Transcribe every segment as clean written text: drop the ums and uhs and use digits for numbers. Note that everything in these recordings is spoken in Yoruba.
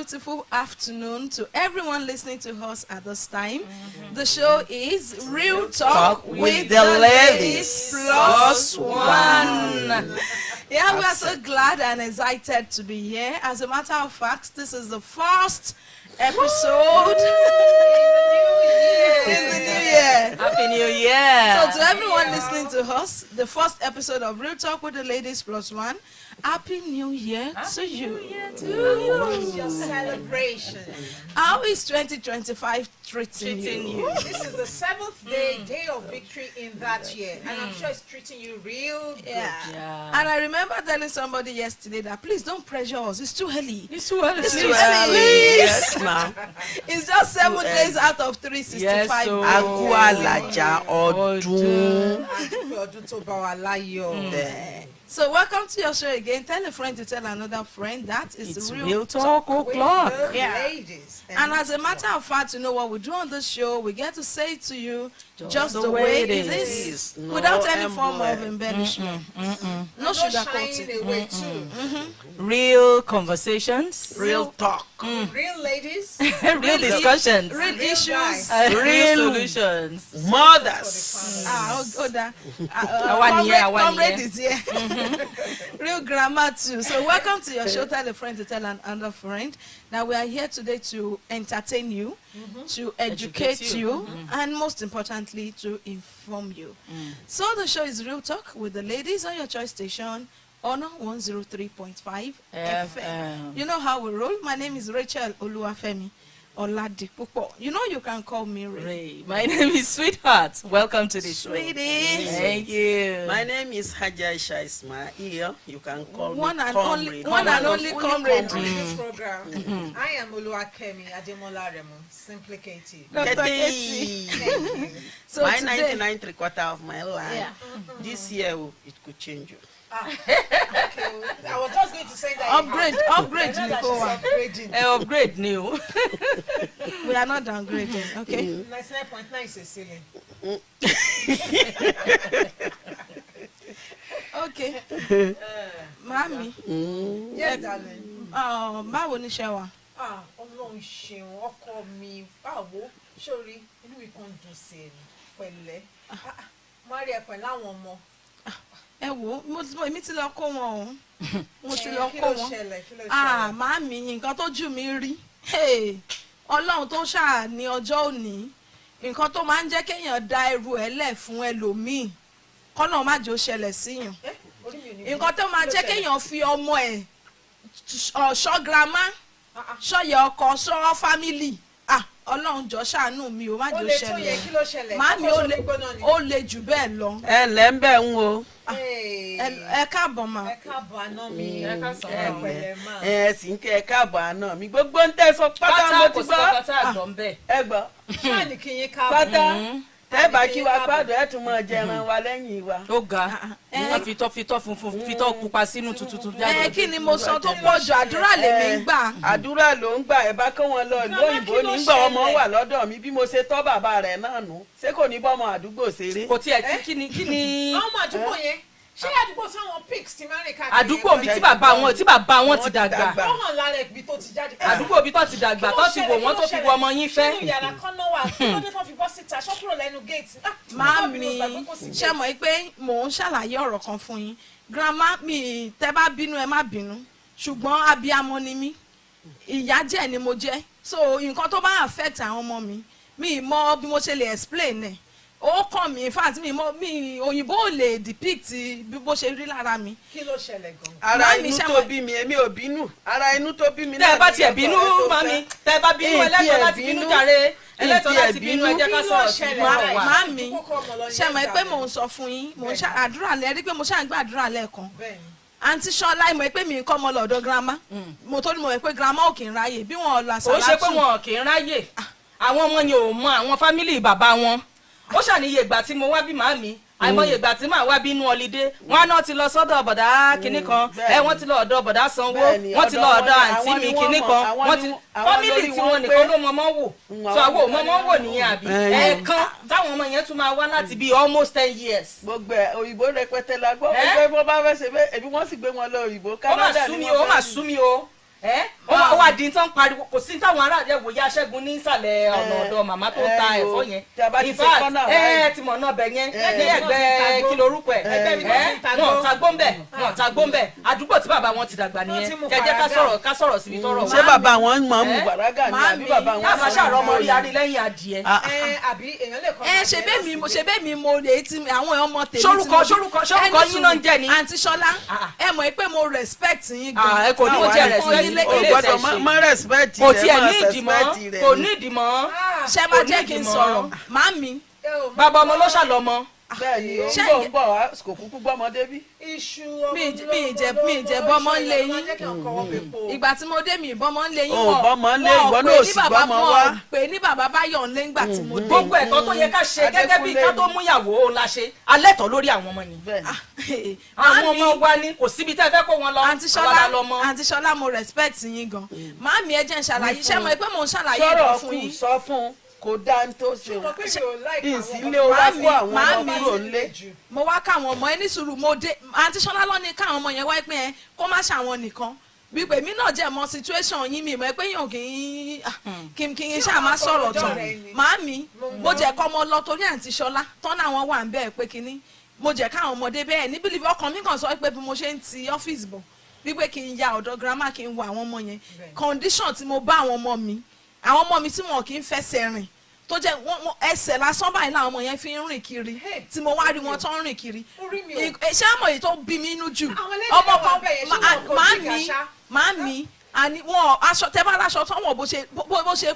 beautiful afternoon to everyone listening to us at this time. The show is Real Talk with the Ladies Plus One. Yeah, we are so glad and excited to be here. As a matter of fact, this is the first episode in the new year. Happy New Year. So to everyone listening to us, the first episode of Real Talk with the Ladies Plus One, Happy New Year to you. It's your celebration. How is 2025 treating you? This is the 7th day of victory in that year, and I'm sure it's treating you real good. Yeah. And I remember telling somebody yesterday that please don't pressure us. It's too early. It's too early. It's too early. Yes, ma'am. It's just 7 days out of 365 Yes, so- days. Akualaja ọdún. So welcome to your show again. Tell a friend to tell another friend. That is It's Real Real Talk o'clock. Yeah. Ladies. And as a matter of fact, you know what we do on this show, we get to say to you just the way it is, No without any form of emblem. embellishment. No No sugarcoating. shying away too. Real conversations. Real talk. Real ladies. Real discussions. Real issues. guys. Real solutions. Mothers. Comrade is here. Real grammar too. So welcome to your show. Tell a friend to tell another friend. Now we are here today to entertain you, to educate you, and most importantly, to inform you. So the show is Real Talk with the Ladies on your choice station, Honor 103.5 FM. You know how we roll. My name is Rachel Oluwafemi Oladipupo. You know you can call me Ray. Ray. My name is Sweetheart. Welcome to the show. Sweetie. Thank you. My name is Haja Isha Ismail. You can call One me and comrade. only comrade. On this program, I am Oluwakemi Ademola Remo, simply Katie. Dr. Katie. Katie. Thank you. So My today, 99 3/4 of my life. Yeah. This year, it could change you. Okay, I was just going to say that. upgrade, I know that Nikowa. she's upgrading. Upgrade new. We are not downgrading, okay? 99.9 is a ceiling. Okay. Mami, Yes, darling. báwo ni ṣe wà? Ọlọ́run ṣeun ọkọ mi báwo sórí inú mi kan dùn sí ẹ pẹ̀lẹ́ Maria pẹ̀lú àwọn ọmọ. Ẹ wo, èmi ti lọ kó wọn o. Mo ti lọ Kí kó ló wọn. ṣẹlẹ̀ kí ló ṣẹlẹ̀. Mami, nǹkan tó jù mí rí. Hey, Ọlọ́run tó ṣáà ní ọjọ́ òní. Nǹkan tó máa ń jẹ́ kéèyàn da ẹrù ẹ̀ lẹ̀ fún ẹlòmíì. Kọ́nà má jò ṣẹlẹ̀ síyàn. Orí mi ò ní Nǹkan tó máa kí ló jẹ́ ṣẹlẹ̀? kéèyàn fi ọmọ ẹ̀ ṣọ́ grandma, ṣọ́yẹ̀ ọkọ, ṣọ́ family. Ọlọ́run jọ ṣàánú mi o, má Ó jò lè tó yẹ ṣẹlẹ̀. kí ló ṣẹlẹ̀. Mami, Kọ́kọ́ sórí gbóná ni. ó le jù bẹ́ẹ̀ lọ. Ẹ ǹlẹ́ ń bẹ̀ ń wo. Ẹ káàbọ̀ mà. Ẹ káàbọ̀ àná mi. Ẹ káàsán. Ẹ pẹ̀lẹ́ mà. Ẹ sì ń kẹ́ ẹ káàbọ̀ àná mi. Gbogbo ń tẹ́ sọ pátá mo ti gbọ́. Ẹ gbọ́. Ṣáà ní kí yín káàbọ̀. Pátá. Ẹ bá kí wa gbádùn ẹ tún máa jẹran wa lẹ́yìn wa. Ó ga. Wọ́n fitọ́ funfun fitọ́ pupa sínú tuntun jáde. Kí ni mo sọ tó pọ̀ jù? Àdúrà lèmi ń gbà. Àdúrà ló ń gbà ẹ bá kó wọn lọ ìlú òyìnbó nígbà ọmọ wà lọ́dọ̀ mi bí mo ṣe tọ́ bàbá rẹ̀ náà nù ṣé kò ní bọ́mọ àdúgbò ṣeré. Kò tiẹ̀ kí ni. Àwọn ọmọ àdúgbò yẹn ṣé àdúgbò sáwọn pigs ti máa ń rìn káàkiri. Àdúgbò bí tí bàbá wọn ti dàgbà. Ó hàn lára ibi tó ti jáde. Àdúgbò bí tó ti dàgbà tó ti wò wọ́n tó fi wọ ọmọ yín fẹ́. Nínú yàrá kan náà wà kí ló dé tó fi bọ́ síta ṣọ́kúrò lẹ́nu géètì. Màámi, ṣe mọ̀ pé mò ń ṣàlàyé ọ̀rọ̀ kan fún yín. Grandma mi tẹ́ bá bínú ẹ má bínú. Ṣùgbọ́n abiyamọ ni mí. Ìyá jẹ́ ni mo jẹ́. So nǹkan tó bá affect àwọn ọmọ mi, mi mọ bí mo ṣe lè explain ẹ̀. Ó kàn mí, in fact mi òyìnbó ò lè depict bí bó ṣe rí lára mi. Kí ló ṣẹlẹ̀ gan? Ara Màámi, inú ṣe tó mọ̀- bí mi èmi ò bínú ara inú tó bí mi Tẹ́ ẹ bá ni tiẹ̀ ọkọ bínú rẹ tó mami, fẹ́. tẹ́ ẹ bá bínú ẹlẹ́tọ̀ọ́ láti bínú jàre. Ẹlẹ́tọ̀ọ́ láti bínú ẹ jẹ́ ká sọ̀rọ̀ sí Kí ló wa. ṣẹlẹ̀? Màámi, Kókó ọmọ lọ ṣe yẹn mọ̀ pé dànù. mò ń sọ fún yín, mò ń ṣàdúrà lẹ́ rí pé mo ṣàǹgbà àdúrà lẹ́ẹ̀kan. Bẹ́ẹ̀ni. Àǹtí Ṣọlá ìmọ̀ pé mi ń kọ́ ọmọ lọ́dọ̀ grandma. Mo tó ní mo mọ̀ pé grandma ò kì í ráyè bí wọ́n lọ Ó ṣe pé àṣàlátù. wọn kì í ráyè. Àwọn ọmọ yẹn ò mọ àwọn fámìlì bàbá wọn. Ó ṣàníye ìgbà tí mo wá bí màámi. Àìmọye ìgbà tí màá wá bínú ọlídé. Wọ́n á náà ti lọ sọ́dọ̀ bọ̀dá kinní kan. Wọ́n ti lọ ọ̀dọ̀ bọ̀dá Sanwó. Bẹ́ẹ̀ni, Wọ́n ti lọ ọ̀dọ̀ ọ̀dọ̀ wọn ni àǹtí àwọn mi ni kinní wọ́n kan. mọ̀, Wọ́n ti àwọn fámìlì lórí tí wọn wọn pé- nìkan ló mọmọ wò. So àwọn ò mọmọ wò nìyẹn àbí. Ẹ̀yìn. Ẹ̀ẹ̀kan táwọn ọmọ yẹn tún máa wá láti bíi almost 10 years. gbogbo ẹ òyìnbó rẹpẹtẹ la gbọ́ pé bó bá fẹ́ ṣe bẹ́ẹ̀ ẹbí wọ́n sì gbé wọn lọ òyìnbó Ó mà Canada sú ni mi wọ́n o, ó mà fẹ́ sú mi o. ó wà dín tán pariwo kò sí táwọn ará rẹ̀ wòye aṣẹ́gun ní ìsàlẹ̀ ọ̀nà ọ̀dọ̀ màmá tó ta ẹ̀fọ́ yẹn in fact ti mọ̀ náà bẹ̀ yẹn ní ẹgbẹ́ kí lorúkọ ẹ̀ wọn ta gbóǹbẹ̀ àdúgbò tí bàbá wọn ti dàgbà nìyẹn kẹjẹ ká sọ̀rọ̀ síbi tọrọ. ṣé bàbá wọn mọ̀ mú bàrágà ni àbí bàbá wọn. yàrá ṣàrọ̀ ọmọ rí arí lẹ́yìn adìẹ. àbí èèyàn lè kọ́ ṣe bẹ́ẹ̀ mi mo lè ti àwọn ọmọ tèmi sorúkọ yín náà ń jẹ ni. àǹtí Ṣọlá ẹ mọ̀ pé mo respect yín gan. kò ní o jẹ respect o gbọ́dọ̀ má respect rẹ kò tiẹ̀ ní ìdìmọ́ kò ní ìdìmọ́. ṣé máa jẹ́ kí n sọ̀rọ̀ màámi. bàbá ọmọ ló ṣàlọ́mọ. bẹ́ẹ̀ni o ń bọ̀ kò kúkú gbọ́mọdé bí. iṣu mi ìjẹ bọ́mọ ń lé yín ìgbà tí mo dé mi ìbọmọ ń lé yín wọ́n pè ní bàbá báyọ̀ ń lé ńgbà tí mo dé. gbogbo ẹ̀tọ́ tó yẹ ká ṣe gẹ́gẹ́ bí ká tó múyàwó òun la ṣe alẹ́ tọ́ lórí àwọn ọmọ yìí. àwọn ọmọ wa ni kò síbi tẹ́ fẹ́ kó wọn lọ. àǹtí Ṣọlá mo respect yín gan. màámi ẹ jẹ́ ń ṣàlàyé iṣẹ́ mọ̀ pé mo ń ṣàlàyé ìbọn fún yín. sọ fún kò dá ń tó ṣe o ìsílé o wá kó àwọn ọmọ kúrò nílé. mo wá káwọn ọmọ ẹ ní sùúrù mo dé àǹtí Ṣọlá lọ ní káwọn ọmọ yẹn wá pé ẹ kó má ṣàwọn nìkan wípé mi náà jẹ́ mọ situation yín mi mọ̀ pé yàn kí n ṣáà má sọ̀rọ̀ tán màámi mo jẹ́ kọ́ ọmọ lọ torí àǹtí Ṣọlá tọ́nà àwọn wà ń bẹ́ẹ̀ pé kínní mo jẹ́ káwọn ọmọdé bẹ́ẹ̀ ní bílíbi ọkàn mi kàn sọ pé bí mo ṣe ń ti ọ́fíìsì bọ̀ wípé kí n ya ọ̀dọ̀ girama kí n wo àwọn ọmọ yẹn condition tí mo bá àwọn ọmọ mi tí wọn kì í fẹsẹ̀ rìn tó jẹ́ ẹsẹ̀ lásán báyìí làwọn ọmọ yẹn fi ń rìn kiri tí mo wá rí wọn tó ń rìn kiri ṣé àmọ̀ yìí tó bí mi inú jù ọmọ kan màámi àní wọn aṣọ tẹ bá láṣọ tó wọn bó ṣe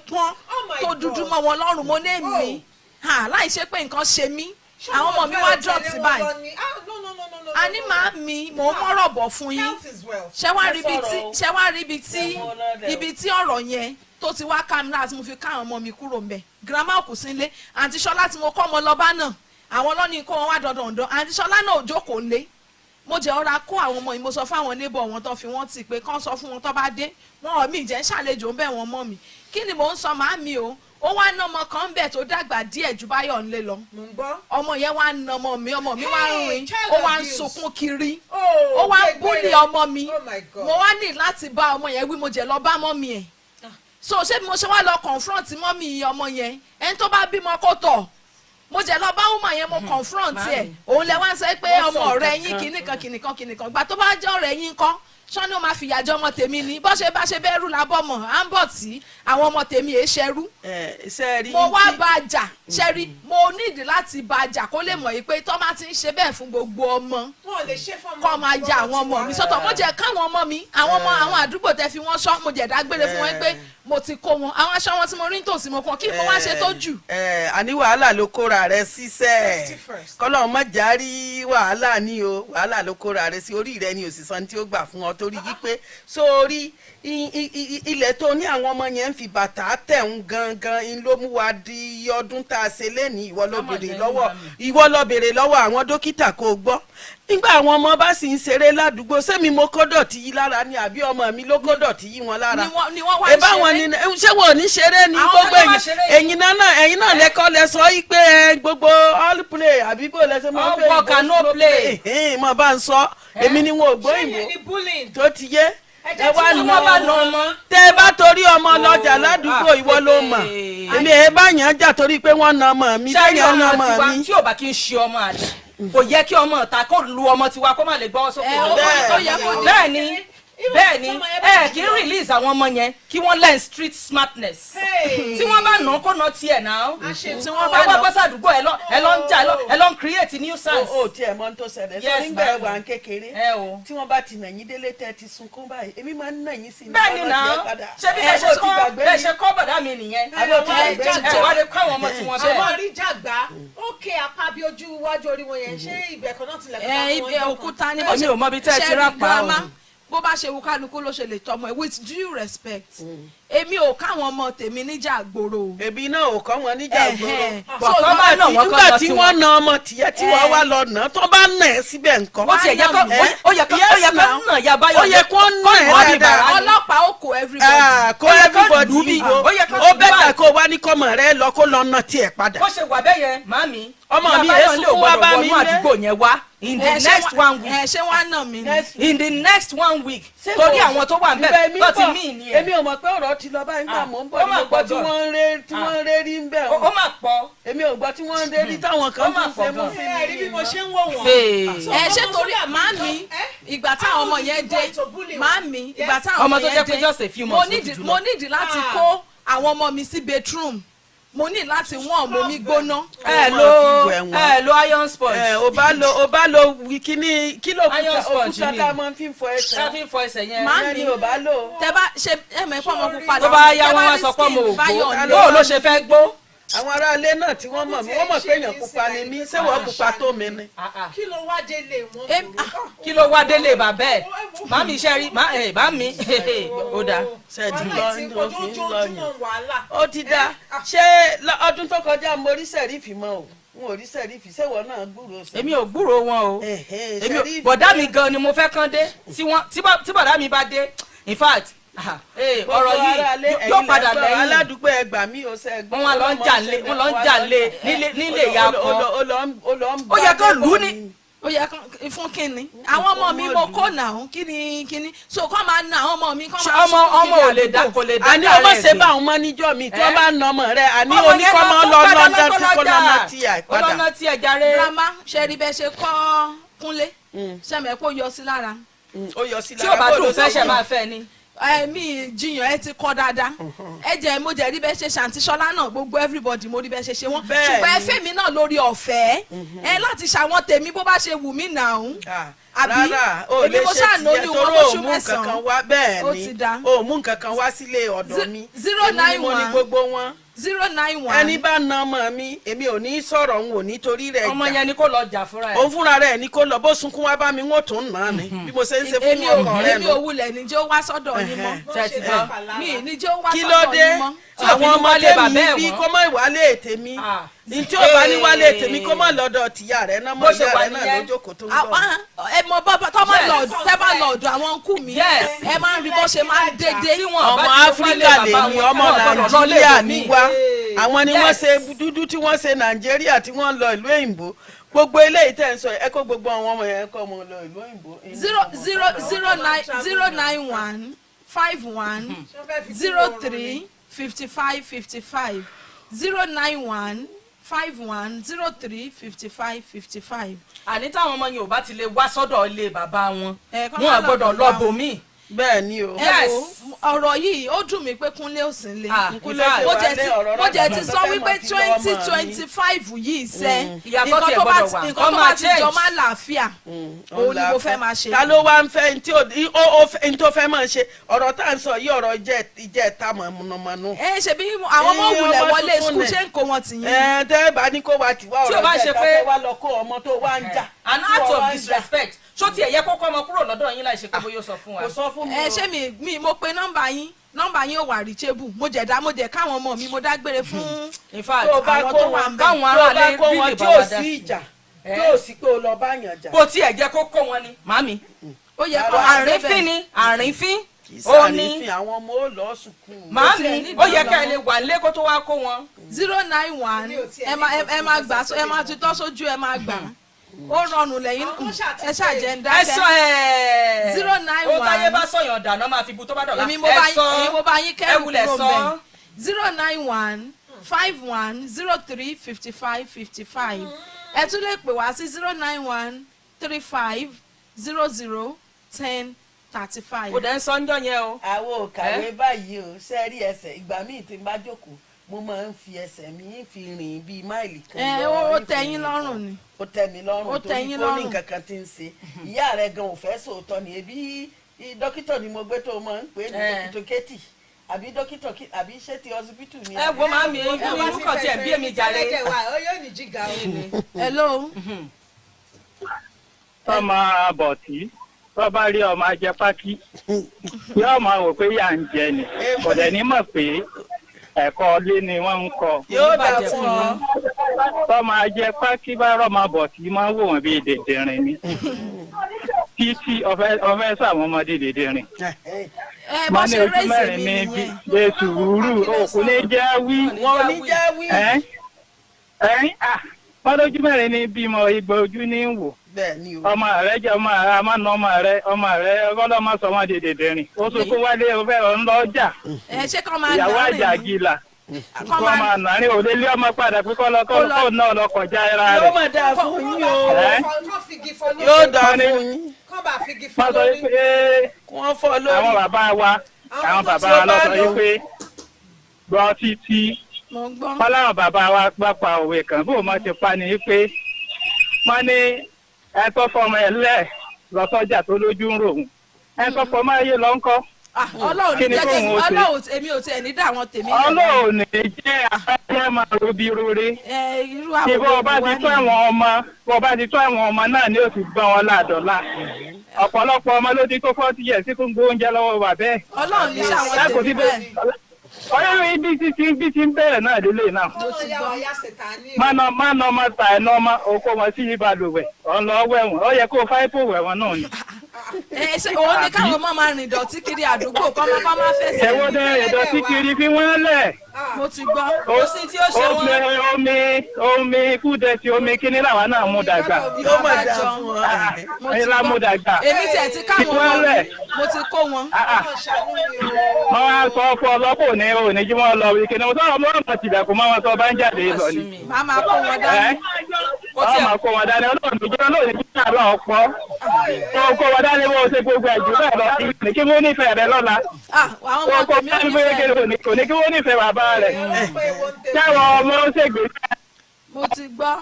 pọ́n tó dúdú mọ́ wọn lọ́rùn mo ní mi láì ṣe pé nǹkan ṣe mí àwọn ọmọ mi wá dọ̀tí báyìí àní màámi mò ń mọ́rọ̀ bọ̀ fún yín ṣé wá rí ibi tí ọ̀rọ̀ yẹn tó ti wá ká mi láti mo fi ká àwọn ọmọ mi kúrò mbẹ girama òkú sí ilé àǹtí Ṣọlá tí mo kọ́ ọmọ lọ́ba náà àwọn lọ́ni kó wọn wá dandan àǹtí Ṣọlá náà ò jókòó lé mo jẹ́ ọ̀rá kó àwọn ọmọ yìí mo sọ fún àwọn neighbor wọn tó fi wọ́n ti pé kán sọ fún wọn tó bá dé wọn ò mí jẹ́ ṣàlejò ń bẹ̀ wọ́n mọ́ mi kí ni mò ń sọ màámi o ó wá ná ọmọ kan bẹ̀ tó dàgbà díẹ̀ ju Báyọ̀ ńlé lọ ọmọ yẹn wá ná ọmọ mi wá ń rìn ó wá ń sunkún kiri ó wá ń búlì ọmọ mi mo wá ní láti bá ọmọ yẹn wí mo jẹ́ lọ bá mọ́mì ẹ̀ so ṣé mo ṣe wá lọ confront mọ́mì ọmọ yẹn ẹni tó bá bímọ kó tọ̀ mo jẹ́ lọ bá woman yẹn mo confront ẹ̀ òun lẹ wá ń sọ pé ọmọ ọ̀rẹ́ yín kìnnìkan gbà tó bá jẹ́ ọ̀rẹ́ yín kọ́ ṣọ́ni ó máa fìyà jẹ ọmọ tèmi ni bó ṣe bá ṣe bẹ́rù lábọ́ mọ̀ à ń bọ̀ tí àwọn ọmọ tèmi èé ṣẹrú. mo wá bá a jà ṣẹ́rí mo nídìí láti bá a jà kó lè mọ̀ yìí pé tó máa ti ń ṣe bẹ́ẹ̀ fún gbogbo ọmọ kọ́ máa ja àwọn ọmọ mi sọ́tọ̀ mo jẹ́ káwọn ọmọ mi àwọn àdúgbò tẹ́ fi wọ́n ṣọ́ mo jẹ́ dágbére fún wọn pé mo ti kó wọn àwọn aṣọ wọn tí mo rí nítòsí mo kàn kí mo wá ṣe tó jù. àní wàhálà ló kóra rẹ síṣẹ́ kọ́lọ́ mọ̀ járí wàhálà ni o wàhálà ló kóra rẹ sí orí rẹ ni òṣìṣàn tí ó gbà fún ọ torí wípé sórí ilẹ̀ tó ní àwọn ọmọ yẹn ń fi bàtà tẹ̀ ń gangan ló mú wa di ọdún tá a ṣe lẹ́nìí ìwọ lọ bèrè lọ́wọ́ àwọn dókítà kó gbọ́ nígbà àwọn ọmọ bá sì ń ṣeré ládùúgbò sẹ́mi mo kó dọ̀tí yí lára ni àbí ọmọ mi ló kó dọ̀tí yí wọn lára ẹ̀bá wọn ni ṣé wọn ò ní ṣeré ní gbogbo ẹ̀yin náà lẹ́kọ́ lẹ sọ yí pé gbogbo all play àbí bó lẹ́sẹ̀ máa ń fẹ́ ìbò no play mo bá ń sọ èmi ni wọn ò gbọ́ ìbò tó ti yé ẹ wá nà ọmọ tẹ bá torí ọmọ lọjà ládùúgbò ìwọ ló mọ èmi ẹ bá yàn jà torí pé wọn nà ọmọ mi lẹ́yìn ọ̀nà ọmọ mi. tí ò bá kí n ṣe ọmọ àlè kò yẹ kí ọmọ ọ̀tá kó lu ọmọ tiwa kó má lè gbọ́ sókè. bẹ́ẹ̀ ni kí n release àwọn ọmọ yẹn kí wọ́n learn street smartness tí wọ́n bá nà kó nà tiẹ̀ náà tí wọ́n bá wá bọ́sà àdúgbò ẹ lọ ń jà ẹ lọ ń create nuisance. o tiẹ̀ mọ́ tó ṣẹlẹ̀ sọ nígbà ẹ̀wà ń kékeré tí wọ́n bá ti nà yín délé tẹ́ ti sunkún báyìí èmi máa ń nà yín sí i. bẹ́ẹ̀ ni náà ṣé bí bẹ́ẹ̀ ṣe kọ́ bọ̀dá mi nìyẹn ẹ wá lè kọ́ àwọn ọmọ tí wọ́n bẹ́ẹ̀. ṣé rí jàgbá ókè apá bí ojú iwájú orí wọn yẹn ṣé ibẹ̀ kan náà tilẹ̀ kọ́ àwọn ibẹ̀ òkúta ni èmi ò mọ bí tẹ́ ẹ ti rà pa o. bó bá ṣe wù kálukú ló ṣe lè tọmọ ẹ with due respect èmi ò káwọn ọmọ tèmi níjà gbòòrò. èmi náà ò kọ́ wọn níjà gbòòrò. nígbà tí wọ́n na ọmọ tìyẹ tí wọ́n wá lọ nà tó bá nà ẹ́ síbẹ̀ nǹkan. ó ti ẹ̀yẹ kọ́ ó yẹ kó nà ya báyọ̀ ó yẹ kó nà ẹ́ dáadáa. ọlọ́pàá ó kó everybody. kó everybody ó bẹ́tà kó wá ní kọ́mọ rẹ lọ kó lọ ná tiẹ̀ padà. bó ṣe wà bẹ́ẹ̀ yẹn màmí. ọmọ mi yẹn sùn wá bá mi lé. àdúgbò yẹn wá in the next 1 week. ṣé wàá nà mí ni. in the next 1 week. torí àwọn tó wà ń bẹ̀ tó ti mí ni ẹ̀. èmi ò mọ̀ pé ọ̀rọ̀ ti lọ báyìí nígbà mò ń bọ̀ ní gbọ́ tí wọ́n ń ré rí ń bẹ̀. ó mà pọ̀. èmi ò gbọ́ tí wọ́n ń ré rí táwọn kan tún ṣe mú sí mi. rí bí mo ṣe ń wò wọ́n. ṣé torí màmí ìgbà táwọn ọmọ yẹn dé màmí ìgbà táwọn ọmọ ọmọ tó jẹ́ yẹn pé just a few months dé mo nídìí láti kó àwọn ọmọ mi sí bedroom mo ní láti wọ́n ọmọ mi gbóná. ẹ lo iron sponge. o bá lo kíní kílò òkúta tá a máa fi fọ ẹsẹ̀. ká fi fọ ẹsẹ̀ yẹn. màmí o bá lò. tẹ bá ṣe ẹmẹ pọ ọmọ pupa tó bá yá wọn wá sọ pé ọmọ ògbó bó ló ṣe fẹ́ gbó. àwọn aráalé náà tí wọ́n mọ̀ mí wọ́n mọ̀ pé èèyàn pupa ni mí ṣé wọ́n pupa tó mi ni. kí ló wá délé wọn. kí ló wá délé bàbá ẹ̀ màmí iṣẹ́ rí màmí ó dáa. ṣẹ́ẹ̀dì lọ fi ń lọ yàn ó ti dáa ṣé ọdún tó kọjá mo rí sẹ̀rífì mọ́ o n ò rí sẹ̀rífì ṣéwọ náà gbúròó sẹ́yìn. èmi ò gbúròó wọn o èmi bọ̀dá mi gan ni mo fẹ́ kán dé tí bọ̀dá mi bá dé in fact ọ̀rọ̀ yìí yóò padà lẹ́yìn. aládùúgbò ẹgbà mi ò sẹ́ gbọ́. wọ́n lọ ń jà lé nílé ìyá kan. ó yẹ kó lù ú ní. ó yẹ fún kínní àwọn ọmọ mi mo kó nà ó kíni so kọ́ máa na àwọn ọmọ mi kọ́ máa sún ọmọ ò lè dá kò lè dá. àní ọmọ ṣe bá àwọn ọmọ níjọ́ mi tí wọ́n bá na ọmọ rẹ̀ àní oníkọ́mọ lọ́dọ̀ tí kò lọ́nà tí a padà. ọlọ́nà tí ẹ jàre. grandma ṣe rí bẹ́ẹ̀ ṣe kọ́ Kúnlé sẹ́mi kó yọ sí lára. ó yọ sí tí ò bá dùn fẹ́ ṣe máa fẹ́ ni. mi jiyàn ẹ ti kọ́ dáadáa ẹ jẹ́ mo jẹ́ rí bẹ́ẹ̀ ṣe ṣàǹtí ṣọlá náà gbogbo everybody mo rí bẹ́ẹ̀ ṣe wọ́n ṣùgbọ́n ẹ fẹ́ mi náà lórí ọ̀fẹ́ ẹ láti ṣàwọn tèmi bó bá ṣe wù mí nà ń àbí èmi mo ṣàánú ní wọn lóṣù mẹ́sàn-án ó ti dá o mú nǹkan kan wá sílé ọ̀dọ̀ mi 091 091 ẹni bá na ọmọ mi èmi ò ní sọ̀rọ̀ n ò ní torí rẹ̀ jà ọmọ yẹn ni kó lọ jà fúnra ẹ̀. òun fúnra rẹ̀ ni kó lọ bó sunkún wá bá mi wọ́n tún nà á ni bí mo ṣe ń ṣe fún ọkọ rẹ̀ èmi ò wulẹ̀ níjó wá sọ́dọ̀ yín mọ́ mi níjó wá kí ló sọ́dọ̀ dé yín mọ́. àwọn ọmọdé mi bí kó mọ ìwálé tèmi ntí ó bá ní wálé tèmi kó mọ lọ́dọ̀ tìyá rẹ̀ náà mọ ìyá rẹ̀ náà lójókòó tó ń bọ̀. ẹ mọ bàbá tó máa lọ tẹ bá lọ ọ̀dọ̀ àwọn nkú mi ẹ máa ń rí bó ṣe máa ń dédé. ọmọ áfíríkà lè ní ọmọ nàìjíríà ní wá àwọn ni wọ́n ṣe dúdú tí wọ́n ṣe nàìjíríà tí wọ́n lọ ìlú òyìnbó gbogbo eléyìí tẹ̀ ń sọ ẹ kó gbogbo àwọn ọmọ yẹn kọ́ ọmọ lọ ìlú òyìnbó. 091 51 03 55 55 091 51 03 55 55. àní táwọn ọmọ yẹn ò bá ti lè wá sọ́dọ̀ ilé bàbá wọn wọn à gbọ́dọ̀ lọ bòmí. bẹ́ẹ̀ ni o. ọ̀rọ̀ yìí ó dùn mí pé Kúnlé ò sí nílé mo jẹ́ ti sọ wípé 2025 yìí sẹ́ nǹkan tó bá ti jọ máa làáfíà òun ni mo fẹ́ máa ṣe. ta ló wá ń fẹ́ ní tó fẹ́ máa ṣe ọ̀rọ̀ tá à ń sọ yìí ọ̀rọ̀ ìjẹ́ ta mọ̀nàmọ́nú. ṣe bí àwọn ọmọ òwúlẹ̀ wọlé skul ṣé ń kó wọn tì yín. tẹ́ ẹ bá ní kó wa tì wá ọ̀rọ̀ ìjẹ́ ta fẹ́ wá lọ kó ọmọ tó wá ń jà. an act of disrespect ṣó tiẹ̀ yẹ kókó ọmọ kúrò lọ́dọ̀ yín láì ṣe pé bóyá ó sọ fún wa. kò sọ fún mi o. ṣé mi mo pe nọ́mbà yín ò wà reachable mo jẹ́ káwọn ọmọ mi mo dágbére fún in fact àwọn tó wà ń bẹ̀. káwọn aráalé bí lè bá wa dá sí ìjà tó sì pé o lọ bá yàn jà. kò tiẹ̀ jẹ́ kókó wọn ni màmí. ó yẹ kó àrífín ni àrífín ó ní àwọn ọmọ ó lọ sùkúù. màmí ó yẹ ká ẹ lè wà nílé kó tó wá kó wọn. 091 ẹ máa gbà ẹ máa tutọ́ sójú ẹ máa gbà ó rọrùn lẹ́yìn ẹ ṣàjẹ́ ń dákẹ́. ẹ sọ ẹ 091 ó táyé bá sọyàn dáná máa fi bu tó bá dọ̀la. èmi mo bá yín kẹ́rù kúrò bẹ́ẹ̀ 091 51 03 55 55 ẹ tún lè pè wá sí 091 35 00 10 35. kò dẹ́ ń sọ ń jọ yẹn o. àwọn ò kàwé báyìí o sẹ́ẹ̀rí ẹsẹ̀ ìgbà míì tí n bá jókòó mo máa ń fi ẹsẹ̀ mi fi rìn bíi máìlì kan. ó tẹ́yín lọ́rùn ni. ó tẹ́ mi lọ́rùn torí kó ní nǹkan kan tí ń ṣe ìyá rẹ̀ gan ò fẹ́ sòótọ́ ni ebi dókítà ni mo gbé tó máa ń pè ní dókítà kétì àbí dókítà àbí ṣé ti ọsibítù ni. ẹ wo màmí èmi kàn tiẹ̀ bí èmi jàre. ó yóò ní jíga o. hello. ọmọ àbọ̀tí tó bá rí ọmọ ajẹpákí yóò máa wò pé yà ń jẹ ni kò dẹ̀ ní mọ̀ pé ẹ̀kọ́ ilé ni wọ́n ń kọ́. yóò dà fún ọ. tọ́mọ ajẹpákí bá rọ́mọ àbọ̀tí máa ń wò wọ́n bíi dèdèrìn ni. títí ọfẹ sàwọn ọmọdé dédé rìn. bó Má ní ṣe ojú rẹ́sì mẹ́rin mi ní nìyẹn. bí sùúrù òkú ní jẹ́ wí. wọn ò ní jẹ́ wí. Wọ́n lójú mẹ́rin ní bímọ ìgbà ojú ní wò. bẹ́ẹ̀ ni o. Ọmọ rẹ jẹ́ ọmọ rẹ, a máa na ọmọ rẹ ọgọ́dọ̀ máa sọ wọn dédé rìn. Ó sọ kó wálé ọfẹ́ ọ̀nlọ́jà. ṣé kọ́ máa Ìyàwó nà rìn àjàgìlà. kọ́ Kọ́ máa máa nà ní òde ilé ọmọ padà pé kọ́ náà lọ kọjá ara yóò rẹ̀. mà dáa fún yín o. kọ́ figi fọ́ lórí. yóò dáa fún yín. kọ́ bá figi fọ́ Wọ́n sọ lórí. pé wọ́n fọ́ lórí. àwọn bàbá wa lọ sọ yìí pé gbọ́ títí mo ń gbọ́. fọláwọn bàbá wa gbà pa òwe kan bó mo ti pa ni pé wọ́n ní ẹ tó fọmọ ẹ lẹ̀ lọ́sọ́jà tó lójú ń ròhùn ẹ tó fọmọ ayé lọ ń kọ́. Ọlọ́run Kí ni jẹ́ kóhun ó ṣe? Ọlọ́run èmi ò tiẹ̀ ní dá àwọn tèmi. Ọlọ́run ní jẹ́ afẹ́fẹ́ máa robi rore. Irú Tí àwọn bọ́ bá ti tó àwọn ọmọ náà ni ó ti gbọ́n wọn ládọ́lá. Ọ̀pọ̀lọpọ̀ ọmọ ló dín tó 40 years tí kò ń gbé oúnjẹ lọ́wọ́ wà bẹ́ẹ̀. Ọlọ́run ní sàwọn tèmi bẹ́ẹ̀. Ọlọ́run bí ti ń bẹ̀rẹ̀ náà délé náà. kọ́mọ yà wá yà sẹ̀tánì. Má nà ọmọ ta ẹ̀ náà ọmọ okó wọn sí ìbàlùwẹ̀ ọ̀nà wẹ̀wọ̀n ó yẹ kó fáìpù wẹ̀wọ̀n náà ni. Òun ni káwọn ọmọ máa rìn dọ̀tí kiri àdúgbò kọ́mọ máa fẹsẹ̀. Ẹ̀wọ́n dẹ́ ìdọ̀tí kiri fi wọ́n lẹ̀. Mo ti gbọ́. Kò sí tí ó ṣe wọ́n. Omi kúdẹ̀tì omi kíní làwa náà mú dàgbà. yóò mà dáa fún ọ. Mo ti Ẹ̀yin la mú dàgbà. Èmi tiẹ̀ ti káwọn Wọ́n ọmọ lẹ̀. mo ti kó wọn. Wọ́n wá sọ fún ọlọ́pọ̀ ní òní jí wọ́n lọ wí kíní. Mo sọ̀rọ̀ mọ́ ọ̀nà tìlẹ̀kùn mọ́ wọn tó bá ń jáde lọ ni. Màá máa kó wọn dání. Wọ́n máa kó wọn dání ọlọ́run ní jẹ́ lónìí kí àlọ́ ọ̀pọ̀. Wọ́n kó wọn dání wọ́n ṣe gbogbo ẹ̀jú bẹ́ẹ̀ lọ sí kí wọ́n nífẹ̀ẹ́ rẹ lọ́la. Àwọn ọmọ Wọ́n kó tèmi ò dání nífẹ̀ẹ́. kò ní kí wọ́n nífẹ̀ẹ́ bàbá rẹ̀. Táwọn ọmọ ń ṣègbè. Mo ti gbọ́.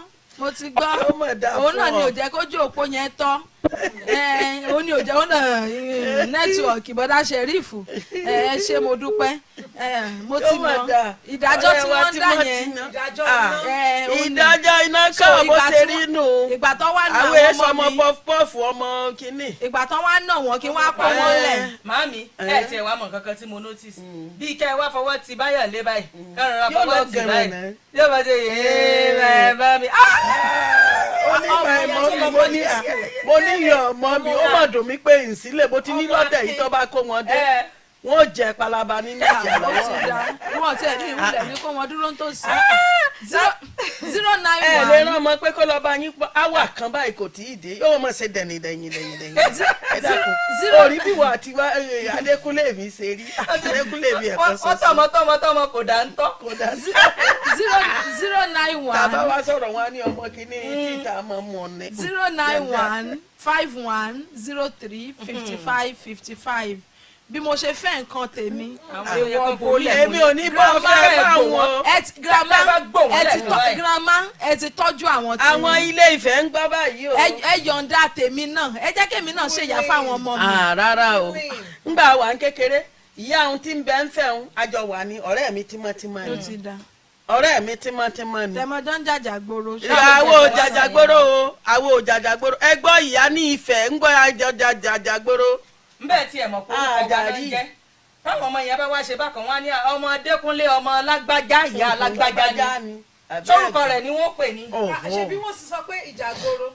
Ó mà dáa Òun náà fún ni ọ. ò jẹ́ kójú òpó yẹn tọ́. Òun ni ò jẹ́ òun náà nẹ́tíwọ̀kì bọ́dá ṣẹ̀rífù. Ṣé mo dúpẹ́. Mo ti Ó mà mọ dáa. ìdájọ́ tí Ọ̀rẹ́ wa wọ́n dá Timothy yẹn. náà. Ìdájọ́ ìdájọ́ iná kọ́ bó ṣe rí nù. ìgbà tó wá nà àwọn wọ́n èso ọmọ mọ́ mi. pọfupọfu ọmọ kínní. Ìgbà tó wá nà wọ́n kí wọ́n á kó wọn lẹ̀. Màámi, ẹ tiẹ̀ wá mọ̀ kankan tí mo notice. Bí kẹ́ ẹ wá fọwọ́ ti báyọ̀ lé báyìí, kẹ́rin ra Yóò lọ fọwọ́ ti gẹ̀rẹ̀ báyìí. náà. Yóò bá ṣe yéé bàbá mi. ó ní mo ní iyọ̀ ọmọ mi ó mà dùn mí pé ìsílẹ̀ bó ti ní lọ́dẹ̀ yìí tó bá kó wọn dé wọ́n ò jẹ́ palaba nínú ìyá Ó ti lọ́wọ́. dá. Wọ́n ti ẹ̀ ní ìwúlẹ̀ ní kó wọn dúró ń tòsí. ẹ lè 091 rán ọmọ pé kó lọ bá yín pọ áwà kan báyìí kò tí ì dé yóò mọ̀ ṣe dẹ̀yìn. ẹ dákun orí bí wọ́n àti Adékúnlé mi ṣe rí Adékúnlé mi ẹ̀kọ́ Ó sọ́sọ́ tọmọ kò dá ń tọ́. kò dá sí. 091 bàbá wa sọ̀rọ̀ wọn á ní ọmọ kìíní títà mọ́ mọ́ ní. 091 51 03 55 55 bí mo ṣe fẹ́ nǹkan tèmi èèwọ̀ bòlẹ̀. èmi ò ní bọ́ fẹ́ bá wọn. grandma ẹ ti tọ́jú àwọn tí àwọn ilé ìfẹ́ ń gbọ́ báyìí o. ẹ yọ̀ǹda tèmi náà ẹ jẹ́ kémi náà ṣèyà fáwọn ọmọ mi. rárá o ngbà wà ń kékeré ìyá òun tí ń bẹ ń fẹ́ òun àjọ wà ní ọ̀rẹ́ mi tímọ́tímọ́ ló ni ti da ọ̀rẹ́ mi tímọ́tímọ́ ni. tẹmọjọ ń jàjàgboro. àwo jàjàgboro o àwo jàjàgboro ẹ gbọ́ ìyá ní Ifẹ̀ ń gbọ́ àjọ jàjàgboro. Nbẹ̀ tí ẹ̀ mọ̀ pé orúkọ wa ló ń jẹ́. Táwọn ọmọ yẹn bá wá ṣe bákan wá ní ọmọ Adékúnlé ọmọ lágbájá ìyá lágbájá ni. Sórúkọ rẹ̀ ni wọ́n pè ní. ṣe bí wọ́n sì sọ pé ìjàgboro.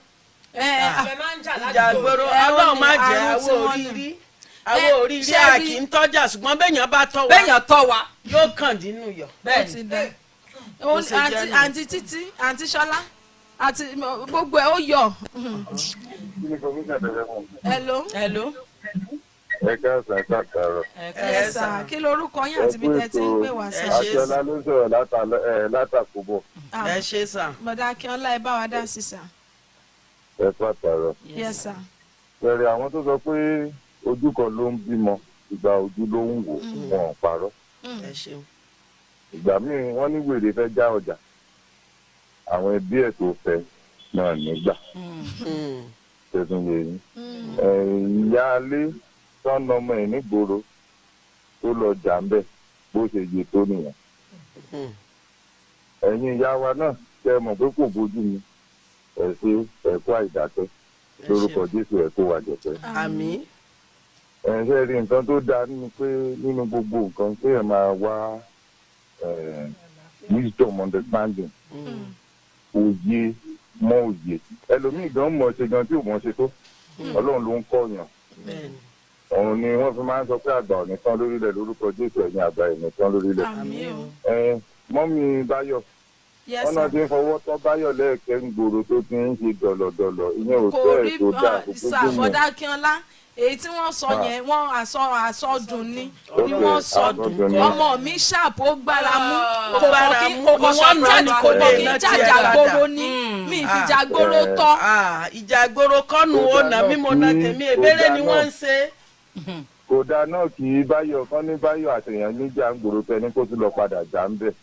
ẹ máa ń jà ìjàgboro Ọlọ́run má jẹ́ àwo oríire àwo oríire a kì í tọ́jà ṣùgbọ́n béèyàn bá tọ́ wa Béèyàn tọ́ wa. yóò kàn dínú yọ. Bẹ́ẹ̀ni. àǹtí títí àǹtí Ṣọlá àti gbogbo ẹ ó yọ. Hello. Ẹ káàsán káàkiri. ẹ sà kí lorúkọ yín àti bí tẹ́ ti ń pè wá sí. Àjọlá ló sọ̀rọ̀ látàkùbọ̀. ẹ ṣe sà. bọ̀dá Akínọlá ẹ bá wa dá sí sà. Ẹ pàtàkì. Yes sà. Bẹ̀rẹ̀ àwọn tó sọ pé ojú kan ló ń bímọ ìgbà ojú ló ń wò wọn ò parọ́. ẹ ṣeun. Ìgbà míì wọ́n ní wèrè fẹ́ já ọjà. Àwọn ẹbí ẹ̀ tó fẹ́ náà nígbà. Tẹ̀sán yẹ yín. Ìyáálé tọ́nà ọmọ ẹ̀ nígboro tó lọ jà ń bẹ̀ bó ṣe yẹ tó nìyẹn. Ẹ̀yin ìyá wa náà tẹ́ mọ̀ pé kò bójú mi ẹ̀ ṣe ẹ̀kọ́ àìdákẹ́ lórúkọ Jésù ẹ̀kọ́ wa jẹ̀pẹ́. àmín. Ṣé rí nǹkan tó dáa nínú pé nínú gbogbo nǹkan pé ẹ̀ máa wá wisdom understanding òye mọ òye ẹlòmíì gan mọ̀ ṣe gan tí ò mọ̀ ṣe tó ọlọ́run ló ń kọ̀yàn òun ni wọ́n fi máa ń sọ pé àgbà ò ní tán lórílẹ̀ lórúkọ Jésù ẹ̀yìn àgbà ò ní tán lórílẹ̀. Mọ́mí Báyọ̀ wọ́n náà ti ń fọwọ́ tọ́ Báyọ̀ lẹ́ẹ̀kẹ́ ń gbòòrò tó ti ń ṣe dọ̀lọ̀dọ̀lọ̀ ìyẹn ò tẹ́ ẹ̀ tó dáa kó tó gbìyànjú. Èyí tí wọ́n sọ yẹn wọ́n àsọdùn ni wọ́n sọdùn ọmọ mi ṣàpò gbára mú kò kí jàjàgboro ní mi ìfìjàgboro tọ́. ìjàgboro kọ́nù ọ̀nà mímọ́ náà tèmi ìbéèrè ni wọ́n ń ṣe. kódà náà kì í Báyọ̀ kán ní Báyọ̀ àtẹ̀yàn níjà ń gbòòrò pé ní kó tún lọ padà já ń bẹ̀.